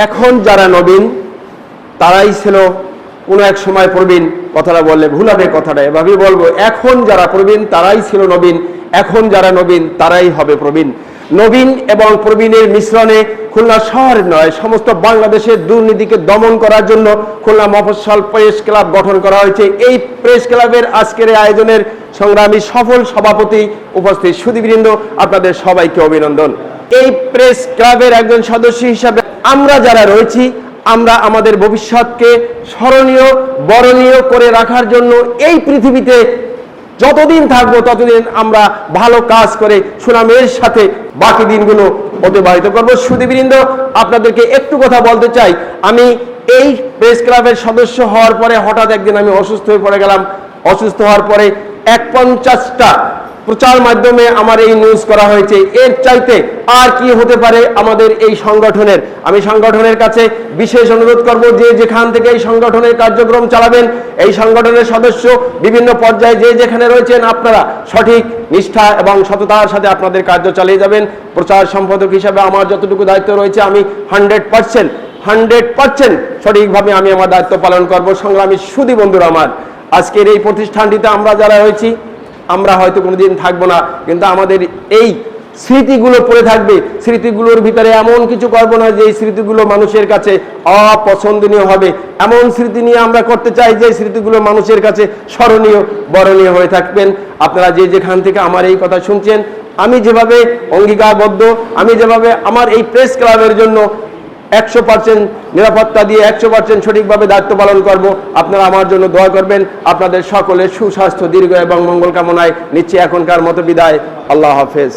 এখন যারা নবীন তারাই ছিল কোনো এক সময় প্রবীণ। কথাটা বললে ভুল হবে, কথাটা এভাবেই বলবো, এখন যারা প্রবীণ তারাই ছিল নবীন, এখন যারা নবীন তারাই হবে প্রবীণ। নবীন এবং প্রবীণের মিশ্রণে খুলনা শহর নয়, সমস্ত বাংলাদেশের দুর্নীতিকে দমন করার জন্য খুলনা মফস্বল প্রেস ক্লাব গঠন করা হয়েছে। এই প্রেস ক্লাবের আজকের আয়োজনের সংগ্রামী সফল সভাপতি উপস্থিত সুধীবৃন্দ, আপনাদের সবাইকে অভিনন্দন। এই প্রেস ক্লাবের একজন সদস্য হিসাবে আমরা যারা রয়েছি, আমরা আমাদের ভবিষ্যৎকে স্মরণীয় বরণীয় করে রাখার জন্য এই পৃথিবীতে যতদিন থাকবো ততদিন আমরা ভালো কাজ করে সুনামের সাথে বাকি দিনগুলো অতিবাহিত করবো। সুধীবৃন্দ, আপনাদেরকে একটু কথা বলতে চাই। আমি এই প্রেস ক্লাবের সদস্য হওয়ার পরে হঠাৎ একদিন আমি অসুস্থ হয়ে পড়ে গেলাম। অসুস্থ হওয়ার পরে 50টা প্রচার মাধ্যমে আমার এই নিউজ করা হয়েছে। এর চাইতে আর কি হতে পারে আমাদের এই সংগঠনের? আমি সংগঠনের কাছে বিশেষ অনুরোধ করব, যে যেখান থেকে এই সংগঠনের কার্যক্রম চালাবেন, এই সংগঠনের সদস্য বিভিন্ন পর্যায়ে যে যেখানে রয়েছেন, আপনারা সঠিক নিষ্ঠা এবং সততার সাথে আপনাদের কার্য চালিয়ে যাবেন। প্রচার সম্পাদক হিসাবে আমার যতটুকু দায়িত্ব রয়েছে, আমি 100% সঠিকভাবে আমি আমার দায়িত্ব পালন করব। সংগ্রামী সুধী বন্ধুরা আমার, আজকের এই প্রতিষ্ঠানটিতে আমরা যারা রয়েছি, আমরা হয়তো কোনোদিন থাকবো না, কিন্তু আমাদের এই স্মৃতিগুলো পড়ে থাকবে। স্মৃতিগুলোর ভিতরে এমন কিছু করবো না যে স্মৃতিগুলো মানুষের কাছে অপছন্দনীয় হবে। এমন স্মৃতি নিয়ে আমরা করতে চাই যে স্মৃতিগুলো মানুষের কাছে স্মরণীয় বরণীয় হয়ে থাকবেন। আপনারা যে যেখান থেকে আমার এই কথা শুনছেন, আমি যেভাবে অঙ্গীকারবদ্ধ, আমি যেভাবে আমার এই প্রেস ক্লাবের জন্য 100% নিরাপত্তা দিয়ে 100% সঠিকভাবে দায়িত্ব পালন করব। আপনারা আমার জন্য দোয়া করবেন। আপনাদের সকলের সুস্বাস্থ্য, দীর্ঘ এবং মঙ্গল কামনায় নিচ্ছি এখনকার মতো বিদায়। আল্লাহ হাফেজ।